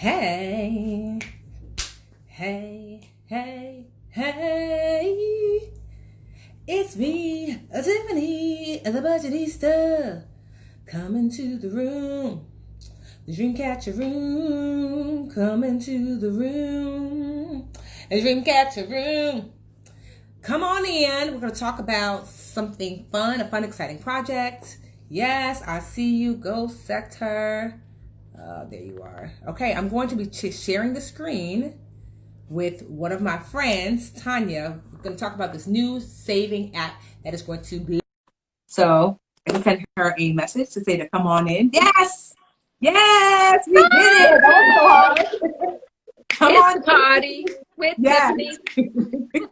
Hey, hey, it's me, Tiffany, the budgetista, coming to the room, the dream catcher room, coming to the room, the dream catcher room. Come on in, we're going to talk about something fun, a fun, exciting project. Yes, I see you, Goalsetter. There you are. Okay, I'm going to be sharing the screen with one of my friends, Tanya. We're going to talk about this new saving app that is going to be. So I can send her a message to say to come on in. Yes, yes, we did it. That was so hard. Come it's on, a party with yes. Tiffany.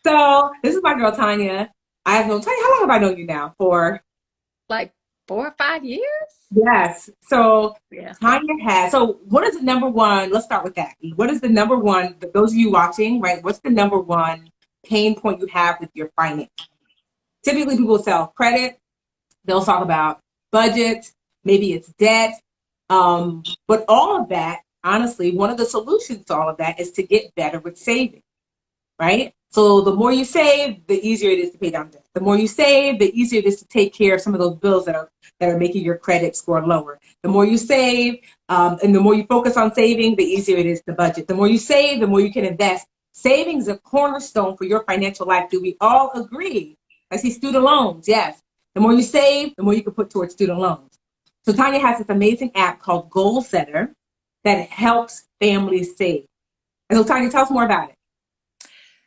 So this is my girl Tanya. I have known Tanya. How long have I known you now? For Like 4 or 5 years. yes. So Yeah. Tanya has. So what is the number one? Let's start with that. What is the number one? Those of you watching, right? What's the number one pain point you have with your finance? Typically, people sell credit. They'll talk about budget. Maybe it's debt. But all of that, honestly, one of the solutions to all of that is to get better with saving, right? So the more you save, the easier it is to pay down debt. The more you save, the easier it is to take care of some of those bills that are making your credit score lower. The more you save, and the more you focus on saving, the easier it is to budget. The more you save, the more you can invest. Savings is a cornerstone for your financial life. Do we all agree? I see student loans. Yes. The more you save, the more you can put towards student loans. So Tanya has this amazing app called Goalsetter that helps families save. And so Tanya, tell us more about it.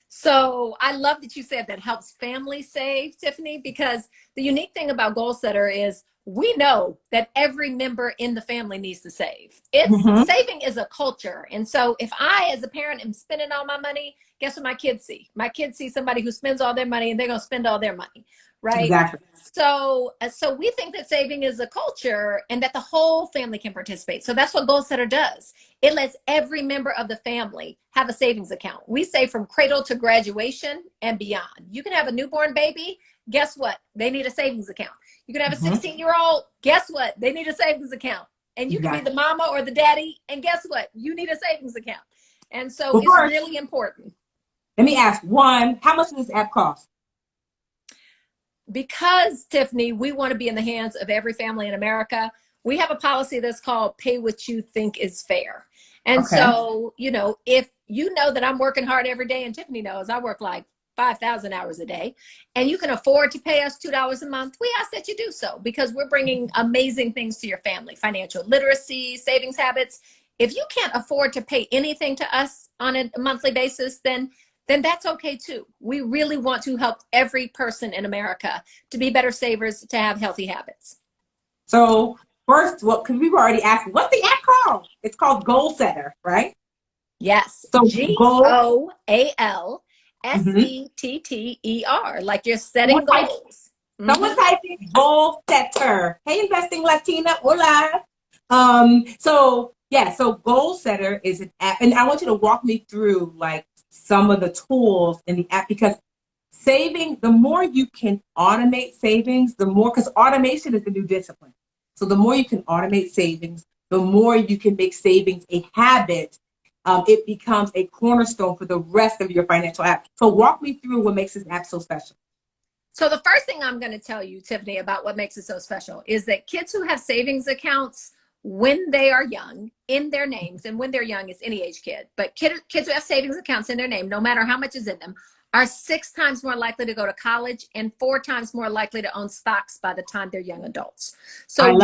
So I love that you said that helps families save, Tiffany, because the unique thing about Goalsetter is we know that every member in the family needs to save. Saving is a culture. And so if I, as a parent, am spending all my money, guess what my kids see? My kids see somebody who spends all their money and they're going to spend all their money, right? Exactly. So we think that saving is a culture and that the whole family can participate. So that's what Goalsetter does. It lets every member of the family have a savings account. We say from cradle to graduation and beyond. You can have a newborn baby. Guess what? They need a savings account. You can have a 16-year-old. Guess what? They need a savings account. And you can be the mama or the daddy. And guess what? You need a savings account. And so it's really important. Let me ask one, how much does this app cost? Because, Tiffany, we want to be in the hands of every family in America, we have a policy that's called pay what you think is fair. And so, if you know that I'm working hard every day, and Tiffany knows I work like 5,000 hours a day, and you can afford to pay us $2 a month, we ask that you do so because we're bringing amazing things to your family, financial literacy, savings habits. If you can't afford to pay anything to us on a monthly basis, then that's okay too. We really want to help every person in America to be better savers, to have healthy habits. So first, because we've already asked, what's the app called? It's called Goalsetter, right? Yes. So Goalsetter, like you're setting goals. Someone type in Goalsetter. Hey, investing Latina, hola. So Goalsetter is an app, and I want you to walk me through like some of the tools in the app, because saving, the more you can automate savings, the more, because automation is the new discipline. So the more you can automate savings, the more you can make savings a habit. It becomes a cornerstone for the rest of your financial app. So walk me through what makes this app so special. So the first thing I'm going to tell you, Tiffany, about what makes it so special is that kids who have savings accounts when they are young in their names, and when they're young, it's any age kid, but kids who have savings accounts in their name, no matter how much is in them, are 6 times more likely to go to college and 4 times more likely to own stocks by the time they're young adults. So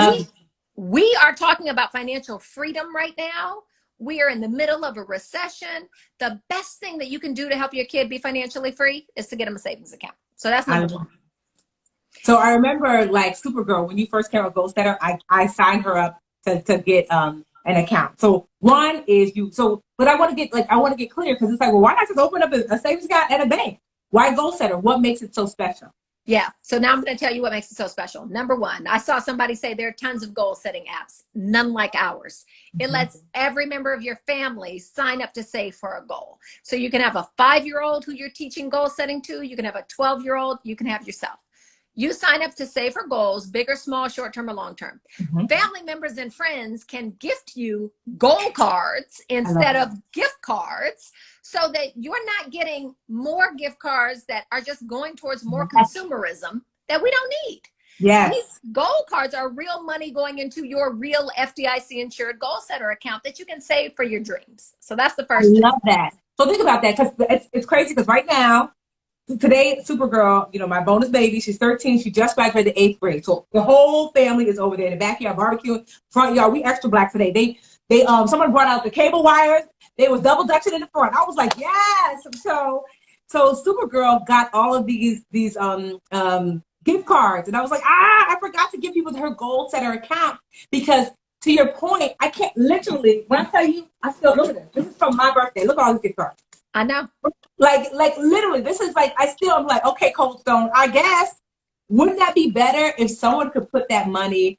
we are talking about financial freedom right now. We are in the middle of a recession. The best thing that you can do to help your kid be financially free is to get them a savings account. So that's number one. So I remember like Supergirl, when you first came with Goalsetter, I signed her up to get an account. So one is but I want to get clear, because it's like, well, why not just open up a savings account at a bank? Why Goalsetter? What makes it so special? Yeah. So now I'm going to tell you what makes it so special. Number one, I saw somebody say there are tons of goal setting apps, none like ours. It lets every member of your family sign up to save for a goal. So you can have a 5-year-old who you're teaching goal setting to. You can have a 12-year-old. You can have yourself. You sign up to save for goals, big or small, short-term or long-term. Mm-hmm. Family members and friends can gift you goal cards instead of gift cards, so that you're not getting more gift cards that are just going towards more consumerism that we don't need. Yes. These goal cards are real money going into your real FDIC insured Goalsetter account that you can save for your dreams. So that's the first thing. I love that. So think about that, because it's crazy, because right now, today, Supergirl, my bonus baby, she's 13. She just graduated 8th grade. So the whole family is over there in the backyard barbecuing, front yard. We extra black today. Someone brought out the cable wires. They was double dutching in the front. I was like, yes. So Supergirl got all of these gift cards, and I was like, I forgot to give people her Goalsetter account, because to your point, I can't literally, when I tell you, I still look at this. This is from my birthday. Look at all these gift cards. I know. Like literally, this is like, I'm like, okay, Cold Stone, I guess, wouldn't that be better if someone could put that money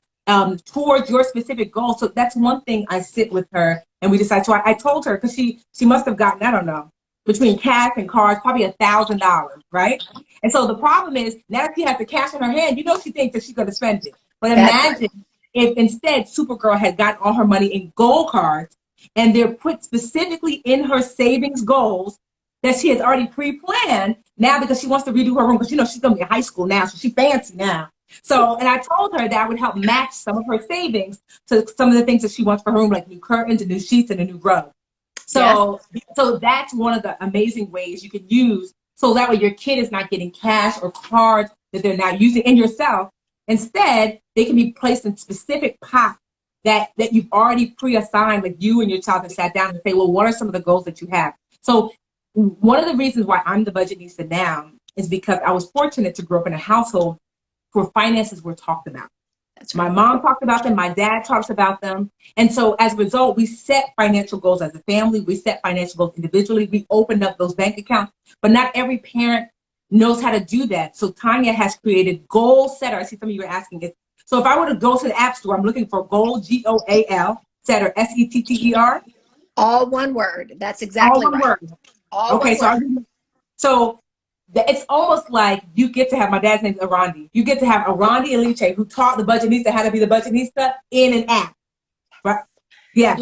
towards your specific goal? So that's one thing I sit with her and we decide. So I told her, because she must have gotten, I don't know, between cash and cards, probably $1,000, right? And so the problem is, now that she has the cash in her hand, she thinks that she's going to spend it. But imagine if instead Supergirl had gotten all her money in goal cards, and they're put specifically in her savings goals that she has already pre-planned now, because she wants to redo her room, because she's going to be in high school now, so she's fancy now. So, and I told her that would help match some of her savings to some of the things that she wants for her room, like new curtains and new sheets and a new rug. So that's one of the amazing ways you can use, so that way your kid is not getting cash or cards that they're not using, and yourself. Instead, they can be placed in specific pots that you've already pre-assigned, like you and your child have sat down and say, well, what are some of the goals that you have? So one of the reasons why I'm the budgetista now is because I was fortunate to grow up in a household where finances were talked about. That's right. My mom talked about them. My dad talks about them. And so as a result, we set financial goals as a family. We set financial goals individually. We opened up those bank accounts. But not every parent knows how to do that. So Tanya has created Goalsetter. I see some of you are asking it. So if I were to go to the App Store, I'm looking for Goal, G-O-A-L, Setter, S-E-T-T-E-R. All one word. That's exactly all one right. Word. All okay, one word. So it's almost like you get to have, my dad's name is Arandi. You get to have Arandi Eliche, who taught the budgetista how to be the budgetista, in an app. Right? Yeah.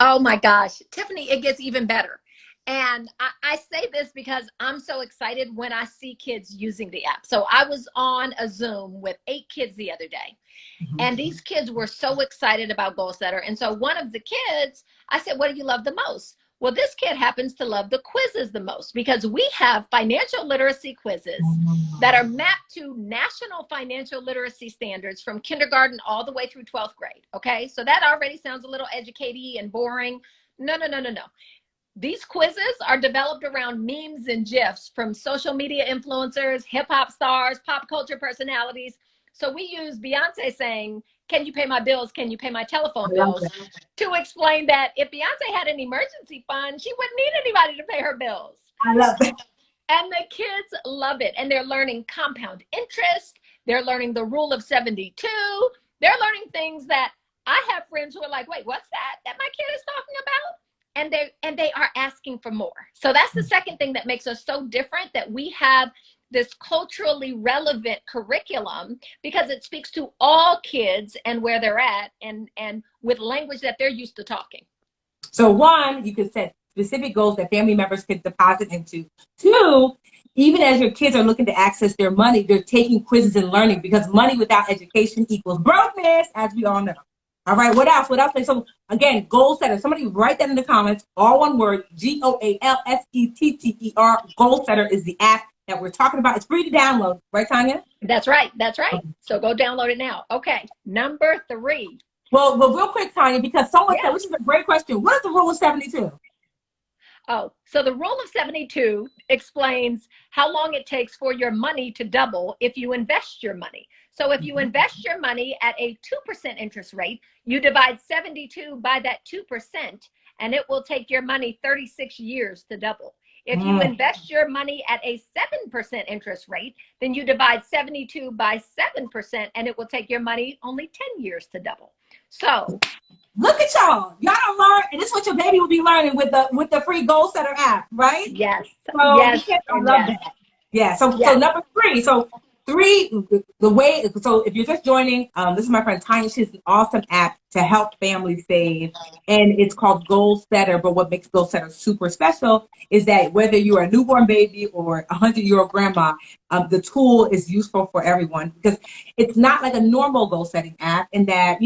Oh my gosh, Tiffany, it gets even better. And I say this because I'm so excited when I see kids using the app. So I was on a Zoom with 8 kids the other day. Mm-hmm. And these kids were so excited about Goalsetter. And so one of the kids, I said, what do you love the most? Well, this kid happens to love the quizzes the most, because we have financial literacy quizzes that are mapped to national financial literacy standards from kindergarten all the way through 12th grade. Okay, so that already sounds a little educaty and boring. No. These quizzes are developed around memes and GIFs from social media influencers, hip hop stars, pop culture personalities. So we use Beyonce saying, can you pay my bills? Can you pay my telephone bills? To explain that if Beyonce had an emergency fund, she wouldn't need anybody to pay her bills. I love it. And the kids love it. And they're learning compound interest. They're learning the rule of 72. They're learning things that I have friends who are like, wait, what's that my kid is talking about? And they are asking for more. So that's the second thing that makes us so different, that we have this culturally relevant curriculum, because it speaks to all kids and where they're at, and with language that they're used to talking. So 1, you can set specific goals that family members can deposit into. 2, even as your kids are looking to access their money, they're taking quizzes and learning, because money without education equals brokenness, as we all know. All right, what else? So again, Goalsetter. Somebody write that in the comments. All one word, Goalsetter. Goalsetter is the app that we're talking about. It's free to download, right, Tanya? That's right. Okay. So go download it now. Okay, number 3. Well, real quick, Tanya, because someone said, which is a great question, what is the rule of 72? Oh, so the rule of 72 explains how long it takes for your money to double if you invest your money. So if you invest your money at a 2% interest rate, you divide 72 by that 2%, and it will take your money 36 years to double. If you invest your money at a 7% interest rate, then you divide 72 by 7%, and it will take your money only 10 years to double. So look at y'all. Y'all don't learn, and this is what your baby will be learning with the free Goalsetter app, right? Yes. So yes. I love that. Yeah. So number 3. So Three, the way, so if you're just joining, this is my friend Tanya. She's an awesome app to help families save, and it's called Goalsetter. But what makes Goalsetter super special is that whether you're a newborn baby or a 100-year-old grandma, the tool is useful for everyone because it's not like a normal goal setting app in that,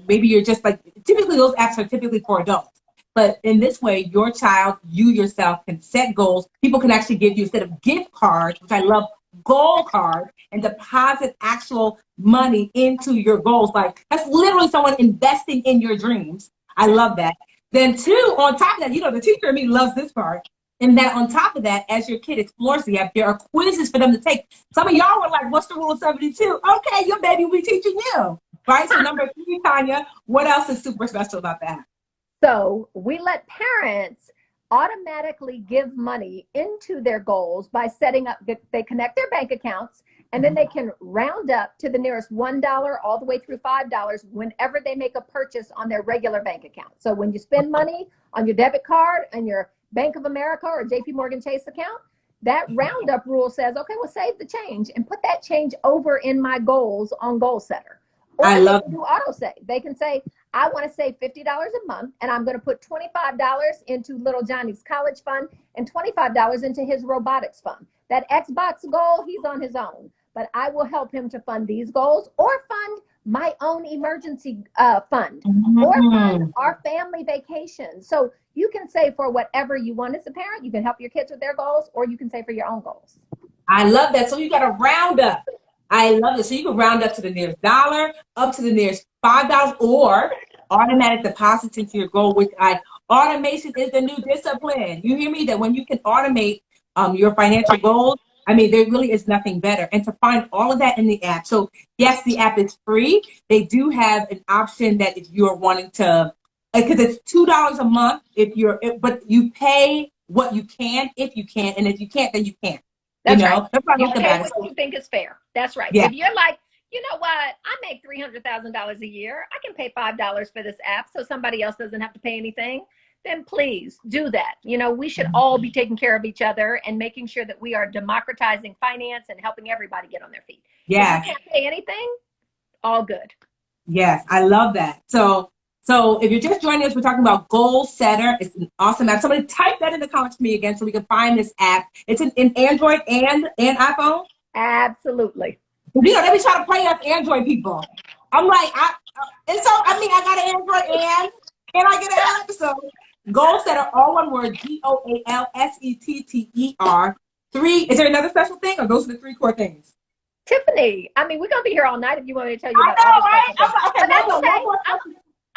maybe you're just like, typically those apps are typically for adults. But in this way, your child, you yourself can set goals. People can actually give you, instead of gift cards, which I love, goal cards, and deposit actual money into your goals. Like, that's literally someone investing in your dreams. I love that. Then two, on top of that, the teacher in me loves this part. And that on top of that, as your kid explores the app, there are quizzes for them to take. Some of y'all were like, what's the rule of 72? Okay, your baby will be teaching you. Right? So number 3, Tanya, what else is super special about that? So we let parents automatically give money into their goals by setting up, they connect their bank accounts, and then they can round up to the nearest $1 all the way through $5 whenever they make a purchase on their regular bank account. So when you spend money on your debit card and your Bank of America or JP Morgan Chase account, that roundup rule says, okay, well, save the change and put that change over in my goals on Goalsetter. Or I love they can do auto save. They can say, I want to save $50 a month, and I'm going to put $25 into little Johnny's college fund and $25 into his robotics fund. That Xbox goal, he's on his own, but I will help him to fund these goals or fund my own emergency fund or fund our family vacation. So you can save for whatever you want as a parent. You can help your kids with their goals, or you can save for your own goals. I love that. So you got to round up. I love it. So you can round up to the nearest dollar, up to the nearest $5, or automatic deposits into your goal, which automation is the new discipline. You hear me? That when you can automate your financial goals, I mean, there really is nothing better. And to find all of that in the app. So yes, the app is free. They do have an option that if you're wanting to, because it's $2 a month but you pay what you can, if you can, and if you can't, then you can't. That's right. That's what I You like pay about it. what you think is fair. That's right. Yeah. If you're like, you know what, I make $300,000 a year, I can pay $5 for this app so somebody else doesn't have to pay anything, then please do that. We should all be taking care of each other and making sure that we are democratizing finance and helping everybody get on their feet. Yeah. If you can't pay anything, all good. Yes, I love that. So if you're just joining us, we're talking about Goalsetter. It's an awesome app. Somebody type that in the comments for me again so we can find this app. It's in Android and iPhone. Absolutely. They be trying to play us Android people. I'm like, I got an Android and can I get an app? So Goalsetter, all one word, Goalsetter. 3, is there another special thing, or those are the 3 core things? Tiffany, we're going to be here all night if you want me to tell you about all the special things. Okay, that's okay.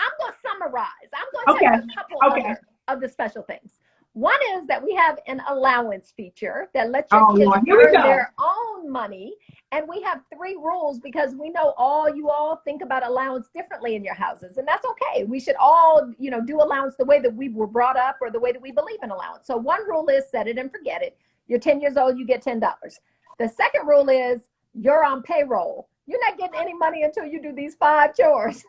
I'm going to summarize. I'm going to tell you a couple of the special things. One is that we have an allowance feature that lets your kids earn their own money. And we have 3 rules because we know you all think about allowance differently in your houses. And that's okay. We should all, do allowance the way that we were brought up or the way that we believe in allowance. So one rule is set it and forget it. You're 10 years old, you get $10. The second rule is you're on payroll. You're not getting any money until you do these 5 chores.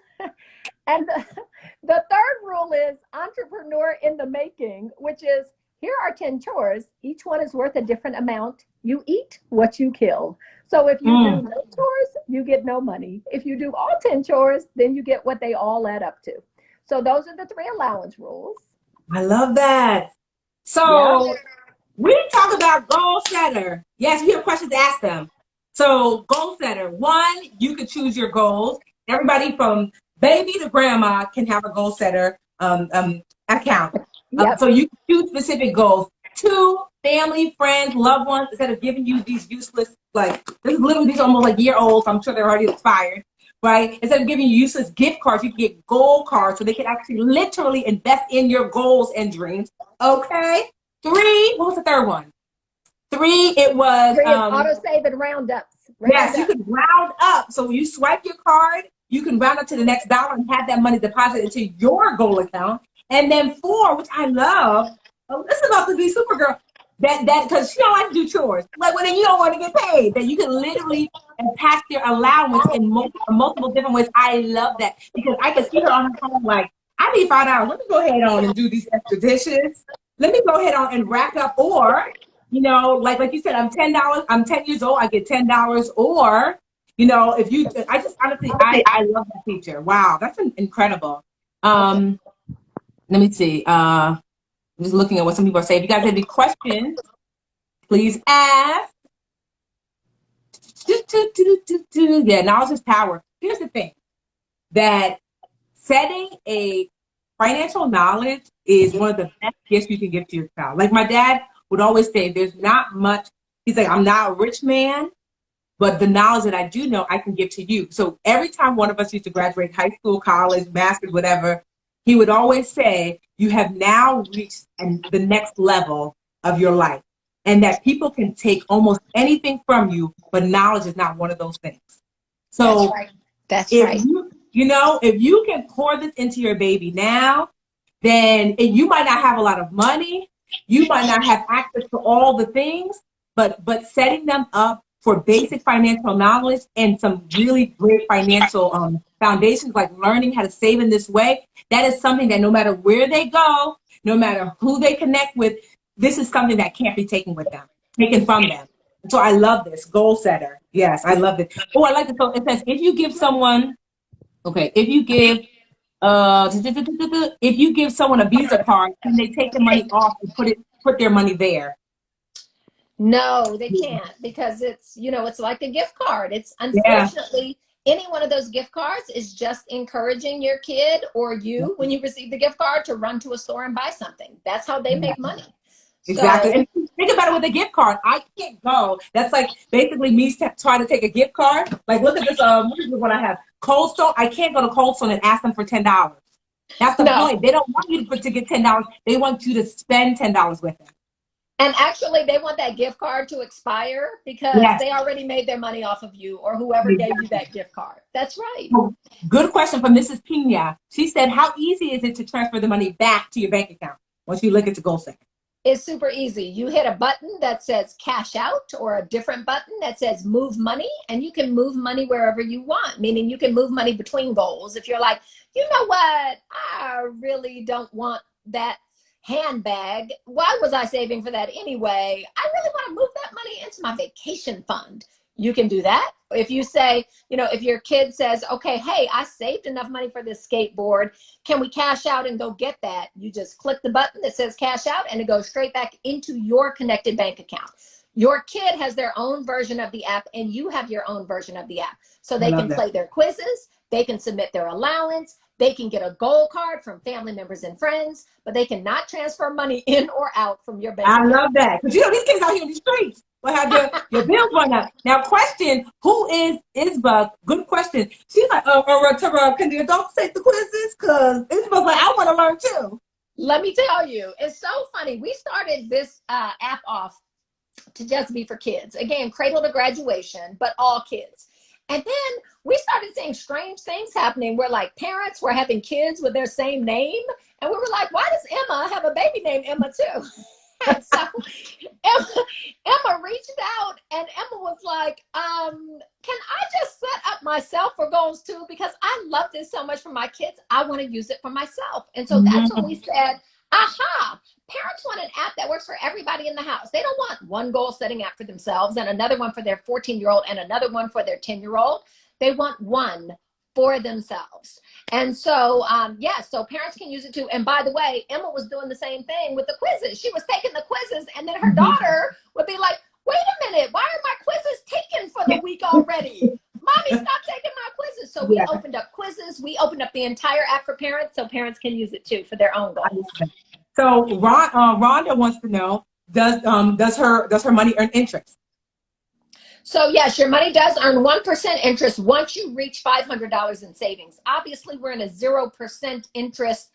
And the third rule is entrepreneur in the making, which is here are 10 chores. Each one is worth a different amount. You eat what you kill. So if you do no chores, you get no money. If you do all 10 chores, then you get what they all add up to. So those are the 3 allowance rules. I love that. So we talk about Goalsetter. Yes, we have questions to ask them. So Goalsetter, 1, you could choose your goals. Everybody from baby to grandma can have a Goalsetter account. So you can choose specific goals. 2, family, friends, loved ones, instead of giving you these useless, these are almost like year olds. I'm sure they're already expired, right? Instead of giving you useless gift cards, you can get goal cards so they can actually literally invest in your goals and dreams. Okay. 3, what was the third one? 3, it was 3 is auto save and roundups. Yes, you can round up. So when you swipe your card, you can round up to the next dollar and have that money deposited into your goal account. And then 4, which I love, this is about to be Supergirl. That because she don't like to do chores. Like when you don't want to get paid, that you can literally impact your allowance in multiple different ways. I love that because I can see her on her phone like, I need $5. Let me go ahead on and do these extra dishes. Let me go ahead on and rack up. Or you know, like you said, I'm $10. I'm 10 years old. I get $10. Or, you know, if you, I just honestly, I love that feature. Wow, that's incredible. Okay. Let me see. I'm just looking at what some people are saying. If you guys have any questions, please ask. Yeah, knowledge is power. Here's the thing, that setting a financial knowledge is one of the best gifts you can give to your child. Like my dad would always say, there's not much. He's like, I'm not a rich man, but the knowledge that I do know, I can give to you. So every time one of us used to graduate high school, college, master's, whatever, he would always say, you have now reached the next level of your life. And that people can take almost anything from you, but knowledge is not one of those things. That's So right. That's if right. you know, if you can pour this into your baby now, then you might not have a lot of money, you might not have access to all the things, but setting them up for basic financial knowledge and some really great financial foundations, like learning how to save in this way, that is something that no matter where they go, no matter who they connect with, this is something that can't be taken from them. So I love this goal setter. Yes, I love it. Oh, I like it. So it says if you give someone, okay, if you give someone a Visa card, can they take the money off and put their money there? No, they can't, because it's, you know, it's like a gift card. It's Yeah, unfortunately any one of those gift cards is just encouraging your kid or you, when you receive the gift card, to run to a store and buy something. That's how they make money. exactly. So And think about it with a gift card. I can't go. That's like basically me trying to take a gift card. Like, look at this. What is the one I have? Cold Stone. I can't go to Cold Stone and ask them for $10. That's the no. point. They don't want you to get $10. They want you to spend $10 with them. And actually, they want that gift card to expire because Yes. they already made their money off of you or whoever gave you that gift card. That's right. Good question from Mrs. Pina. She said, how easy is it to transfer the money back to your bank account once you look at the goal set? It's super easy. You hit a button that says cash out or a different button that says move money, and you can move money wherever you want, meaning you can move money between goals. If you're like, you know what, I really don't want that handbag. Why was I saving for that anyway? I really want to move that money into my vacation fund. You can do that. If you say, you know, if your kid says, okay, hey, I saved enough money for this skateboard, can we cash out and go get that? You just click the button that says cash out and it goes straight back into your connected bank account. Your kid has their own version of the app and you have your own version of the app. So I they love can that. play their quizzes, they can submit their allowance, they can get a goal card from family members and friends, but they cannot transfer money in or out from your bank I account. love that. Because you know, these kids out here in the streets will have your bills run up. Now, question, who is Isba? Good question. She's like, Tara, can the adults take the quizzes? Because Isba's like, I want to learn too. Let me tell you, it's so funny. We started this app off to just be for kids. Again, cradle to graduation, but all kids. And then we started seeing strange things happening where like parents were having kids with their same name. And we were like, why does Emma have a baby named Emma too? And so Emma reached out and Emma was like, can I just set up myself for goals too? Because I love this so much for my kids. I want to use it for myself. And so that's when we said, aha, parents want an app that works for everybody in the house. They don't want one goal setting app for themselves and another one for their 14-year-old and another one for their 10-year-old. They want one for themselves. And so, so parents can use it too. And by the way, Emma was doing the same thing with the quizzes. She was taking the quizzes and then her daughter would be like, wait a minute, why are my quizzes taken for the week already? Mommy, stop taking my quizzes. So we opened up quizzes. We opened up the entire app for parents so parents can use it too for their own goals. So Rhonda wants to know, does her money earn interest? So yes, your money does earn 1% interest once you reach $500 in savings. Obviously, we're in a 0% interest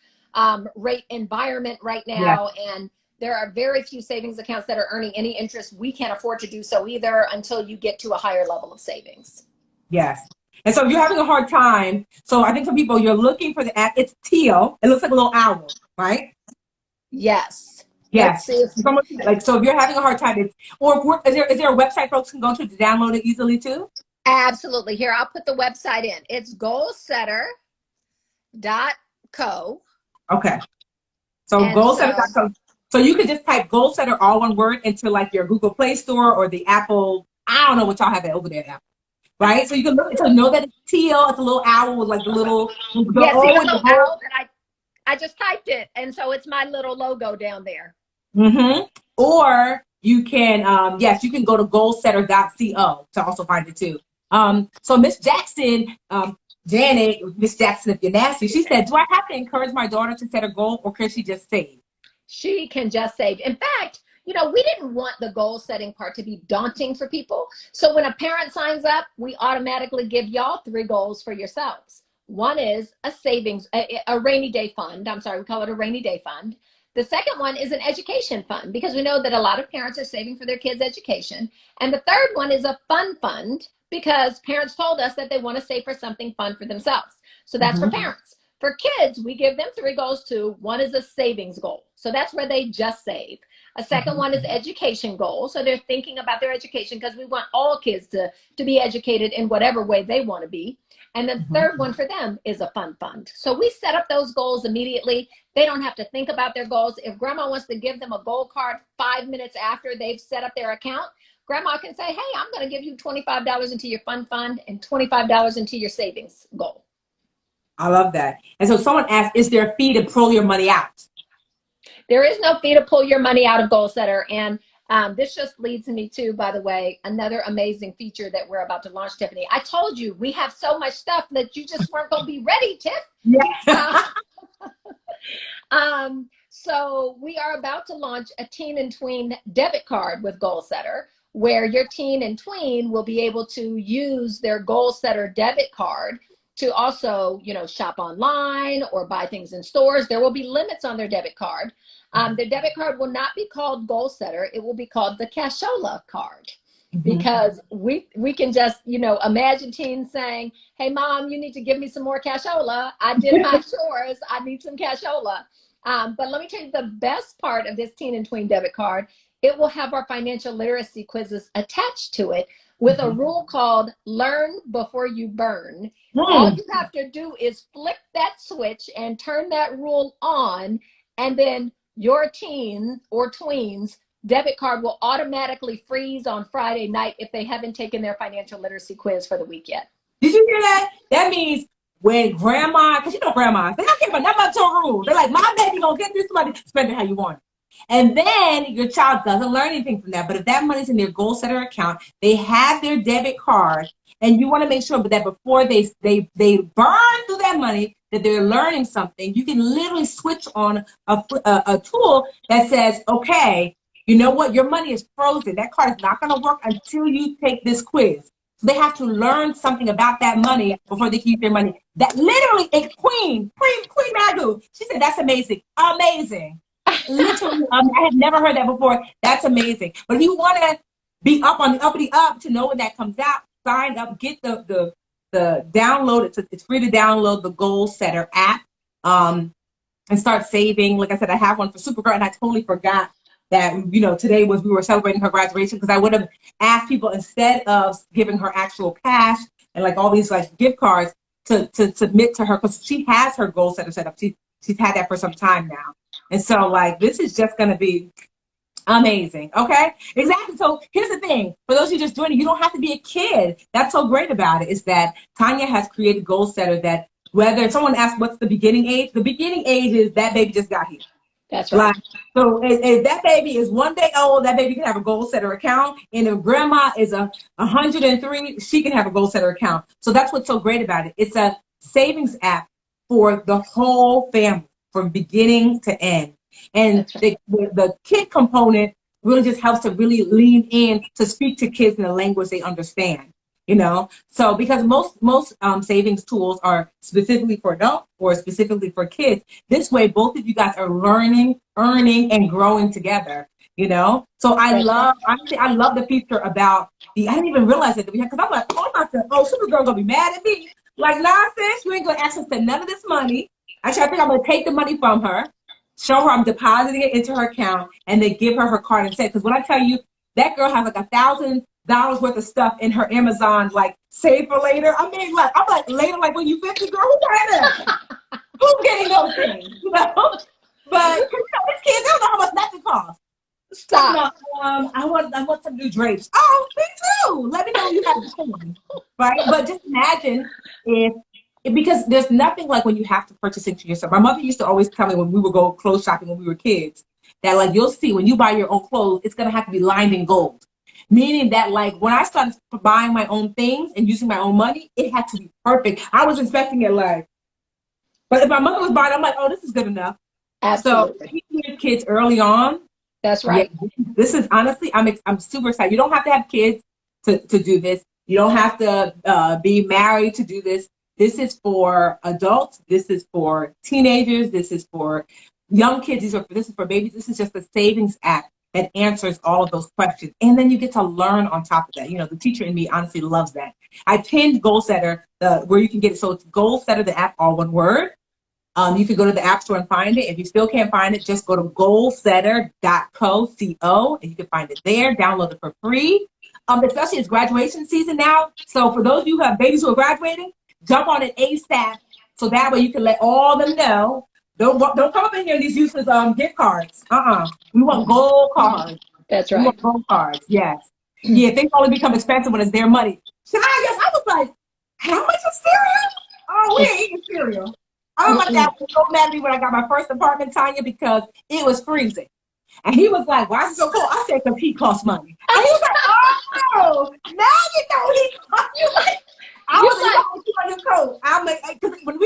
rate environment right now, and there are very few savings accounts that are earning any interest. We can't afford to do so either until you get to a higher level of savings. Yes. And so if you're having a hard time, so I think some people, you're looking for the app. It's teal. It looks like a little owl, right? Yes. Yes. Let's see if So if you're having a hard time, is there a website folks can go to download it easily too? Absolutely. Here, I'll put the website in. It's goalsetterco. Okay. So And goalsetter.co. So you could just type Goalsetter all one word into like your Google Play Store or the Apple. I don't know what y'all have over there now, right? So you can look to know that it's teal. It's a little owl with like the Yeah, see O the and the little O. owl that I just typed it, and so it's my little logo down there. Mm-hmm. Or you can, yes, you can go to goalsetter.co to also find it too. So Miss Jackson, Janet, Miss Jackson, if you're nasty, she said, do I have to encourage my daughter to set a goal or can she just save? She can just save. In fact, we didn't want the goal setting part to be daunting for people. So when a parent signs up, we automatically give y'all 3 goals for yourselves. One is a savings, a rainy day fund. I'm sorry, we call it a rainy day fund. The second one is an education fund because we know that a lot of parents are saving for their kids' education. And the third one is a fun fund because parents told us that they want to save for something fun for themselves. So that's for parents. For kids, we give them 3 goals too. One is a savings goal. So that's where they just save. A second one is education goal. So they're thinking about their education because we want all kids to be educated in whatever way they want to be. And the third one for them is a fun fund. So we set up those goals immediately. They don't have to think about their goals. If grandma wants to give them a goal card 5 minutes after they've set up their account, grandma can say, hey, I'm going to give you $25 into your fun fund and $25 into your savings goal. I love that. And so someone asked, is there a fee to pull your money out? There is no fee to pull your money out of Goalsetter. And this just leads me to, by the way, another amazing feature that we're about to launch, Tiffany. I told you we have so much stuff that you just weren't going to be ready, Tiff. Yeah. So we are about to launch a teen and tween debit card with Goalsetter, where your teen and tween will be able to use their Goalsetter debit card to also, shop online or buy things in stores. There will be limits on their debit card. Their debit card will not be called Goalsetter. It will be called the Cashola card. Because we can just, imagine teens saying, hey, mom, you need to give me some more cashola. I did my chores. I need some cashola. But let me tell you the best part of this teen and tween debit card. It will have our financial literacy quizzes attached to it with a rule called learn before you burn. All you have to do is flip that switch and turn that rule on, and then your teen or tweens debit card will automatically freeze on Friday night if they haven't taken their financial literacy quiz for the week yet. Did you hear that? That means when grandma, because grandmas, they don't care about nothing about your rules. They're like, my baby gonna get this money, spend it how you want it. And then your child doesn't learn anything from that. But if that money's in their Goalsetter account, they have their debit card, and you want to make sure that before they burn through that money, that they're learning something. You can literally switch on a tool that says, okay, you know what? Your money is frozen. That card is not going to work until you take this quiz. So they have to learn something about that money before they keep their money. That literally, a Queen Magoo, she said, that's amazing. Amazing. Literally, I had never heard that before. That's amazing. But if you want to be up on the uppity up to know when that comes out, sign up, get the download. It's free to download the Goalsetter app and start saving. Like I said, I have one for Supergirl, and I totally forgot that today we were celebrating her graduation, because I would have asked people, instead of giving her actual cash and like all these like gift cards, to submit to her, because she has her Goalsetter set up. She's had that for some time now. And so, like, this is just going to be amazing. Okay? Exactly. So here's the thing. For those of you just joining, you don't have to be a kid. That's so great about it, is that Tanya has created Goalsetter that whether someone asks what's the beginning age is that baby just got here. That's right. So if that baby is 1 day old, that baby can have a Goalsetter account. And if grandma is 103, she can have a Goalsetter account. So that's what's so great about it. It's a savings app for the whole family, from beginning to end. And the kid component really just helps to really lean in to speak to kids in a language they understand. So because most savings tools are specifically for adults or specifically for kids, this way both of you guys are learning, earning, and growing together. So I love the feature about I didn't even realize that we had, because I'm like, Supergirl gonna be mad at me. Like, nonsense, you ain't gonna access to none of this money. Actually, I think I'm gonna take the money from her, show her I'm depositing it into her account, and then give her card instead. Because when I tell you, that girl has like $1,000 worth of stuff in her Amazon, like, save for later. I mean, like, I'm like, later, like, when you 50, girl, who got that? Who's getting those things? But these kids, they don't know how much nothing Talking Stop. about, I want some new drapes. Oh, me too. Let me know when you have the coin, right? But just imagine because there's nothing like when you have to purchase things for yourself. My mother used to always tell me when we would go clothes shopping when we were kids that like you'll see when you buy your own clothes, it's gonna have to be lined in gold. Meaning that like when I started buying my own things and using my own money, it had to be perfect. I was expecting it like, but if my mother was buying, I'm like, oh, this is good enough. So Absolutely. teaching your kids early on, That's yeah, right. this is honestly, I'm super excited. You don't have to have kids to do this. You don't have to be married to do this. This is for adults. This is for teenagers. This is for young kids. This is for babies. This is just a savings app that answers all of those questions. And then you get to learn on top of that. You know, the teacher in me honestly loves that. I pinned Goalsetter, where you can get it. So it's Goalsetter, the app, all one word. You can go to the App Store and find it. If you still can't find it, just go to goalsetter.co, and you can find it there. Download it for free. Especially it's graduation season now. So for those of you who have babies who are graduating, jump on it ASAP. So that way you can let all of them know. Don't come up in here with these useless gift cards. We want gold cards. That's We right. want gold cards. Yes. Yeah, things only become expensive when it's their money. So I was like, how much is cereal? Oh, we ain't eating cereal. I remember my dad was so mad at me when I got my first apartment, Tanya, because it was freezing. And he was like, why is it so cold? I said, because he costs money. And he was like, oh, now you know he costs You like, I you was like, like, you put on your coat. I'm like, because when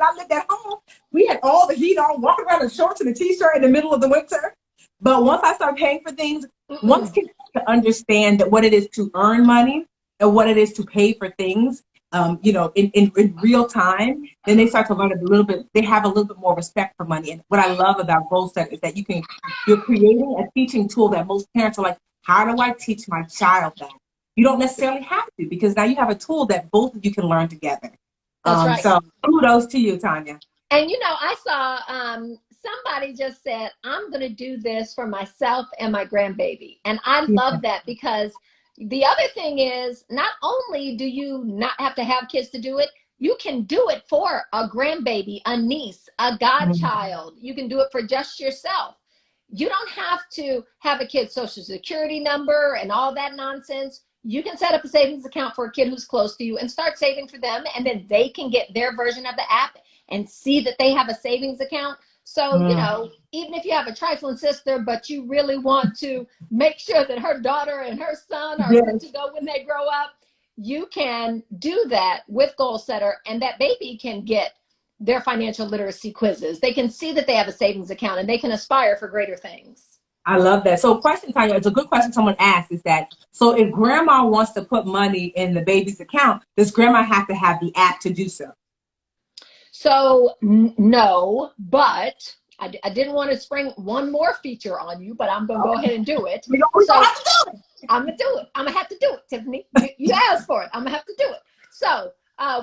I lived at home, we had all the heat on, walking around in shorts and a t-shirt in the middle of the winter. But once I started paying for things, once kids to understand that what it is to earn money and what it is to pay for things, in real time, then they start to learn a little bit. They have a little bit more respect for money. And what I love about Goalsetter is that you're creating a teaching tool that most parents are like, how do I teach my child that? You don't necessarily have to because now you have a tool that both of you can learn together. that's right. So kudos to you, Tanya. And I saw somebody just said, I'm going to do this for myself and my grandbaby. And I love that because the other thing is not only do you not have to have kids to do it, you can do it for a grandbaby, a niece, a godchild. You can do it for just yourself. You don't have to have a kid's social security number and all that nonsense. You can set up a savings account for a kid who's close to you and start saving for them. And then they can get their version of the app and see that they have a savings account. So, even if you have a trifling sister, but you really want to make sure that her daughter and her son are good to go when they grow up, you can do that with Goalsetter, and that baby can get their financial literacy quizzes. They can see that they have a savings account and they can aspire for greater things. I love that. So question, Tanya, it's a good question someone asked is that, so if grandma wants to put money in the baby's account, does grandma have to have the app to do so? So no, but I didn't want to spring one more feature on you, but I'm going to go ahead and do it. So have to do it. I'm going to do it. I'm going to have to do it, Tiffany. You asked for it. I'm going to have to do it. So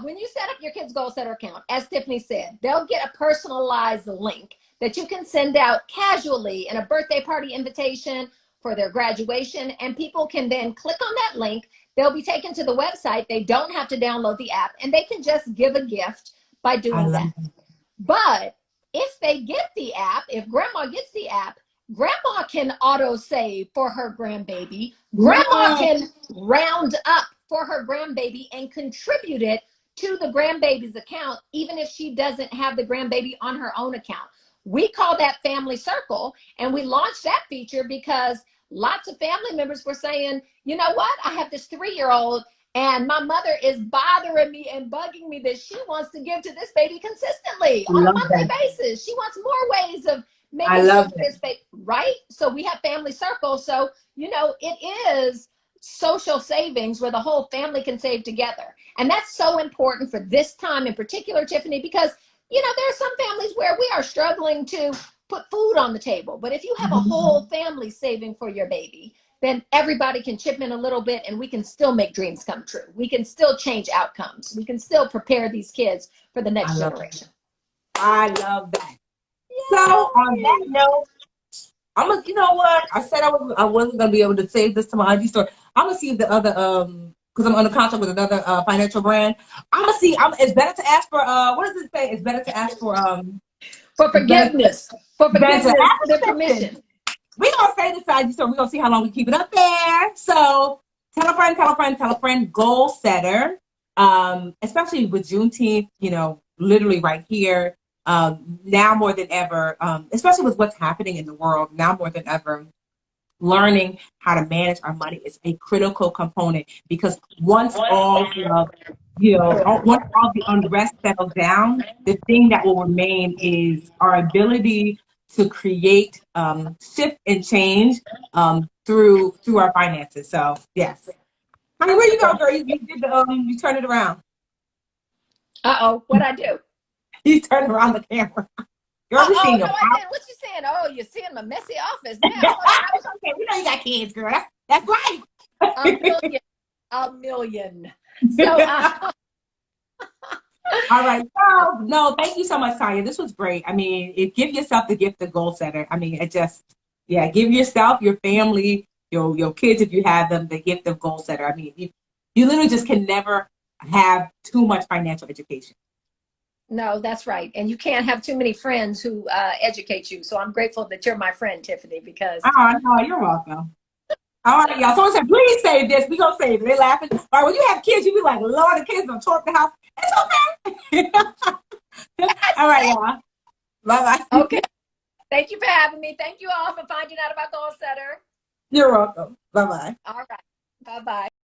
when you set up your kids' Goalsetter account, as Tiffany said, they'll get a personalized link that you can send out casually in a birthday party invitation for their graduation. And people can then click on that link. They'll be taken to the website. They don't have to download the app, and they can just give a gift by doing that. But if they get the app, if grandma gets the app, grandma can auto save for her grandbaby. Grandma can round up for her grandbaby and contribute it to the grandbaby's account, even if she doesn't have the grandbaby on her own account. We call that family circle, and we launched that feature because lots of family members were saying, you know what, I have this 3-year-old and my mother is bothering me and bugging me that she wants to give to this baby consistently on a monthly basis. She wants more ways of making sure this baby, right? So we have family circle. So, it is social savings where the whole family can save together. And that's so important for this time in particular, Tiffany, because, there are some families where we are struggling to put food on the table. But if you have a whole family saving for your baby, then everybody can chip in a little bit and we can still make dreams come true. We can still change outcomes. We can still prepare these kids for the next generation. I love that. Yay. So on that note, you know what? I said I wasn't going to be able to save this to my IG store. I'm going to see if the other, because I'm under contract with another financial brand. I'm going to see, it's better to ask for, what does it say? It's better to ask for forgiveness. For forgiveness, for permission. we're going to say this side, so we're going to see how long we keep it up there. So tell a friend, tell a friend, tell a friend, goal setter. Especially with Juneteenth, you know, literally right here, now more than ever, especially with what's happening in the world, now more than ever, learning how to manage our money is a critical component because once all the, you know, once all the unrest settles down, the thing that will remain is our ability to create shift and change through our finances. So yes. Honey, where you go, girl? You did the you turned it around. Uh-oh, what'd I do? You turned around the camera. Girl, we Oh, seeing no, your I house. didn't. What you saying? Oh, you're seeing my messy office now. It's okay. We know you got kids, girl. That's right. A million. A million. So, All right. No, thank you so much, Tanya. This was great. I mean, give yourself the gift of goal setter. I mean, it just, yeah, give yourself, your family, your kids, if you have them, the gift of goal setter. I mean, you literally just can never have too much financial education. no, that's right. And you can't have too many friends who educate you. So I'm grateful that you're my friend, Tiffany, because Oh, no, you're welcome. All right, y'all. Someone said, please save this. We're going to save it. They're laughing. All right, when you have kids, you be like, Lord, the kids don't torch the house. It's okay. All right, y'all. Bye-bye. okay. Thank you for having me. Thank you all for finding out about Goalsetter. You're welcome. Bye-bye. All right. Bye-bye.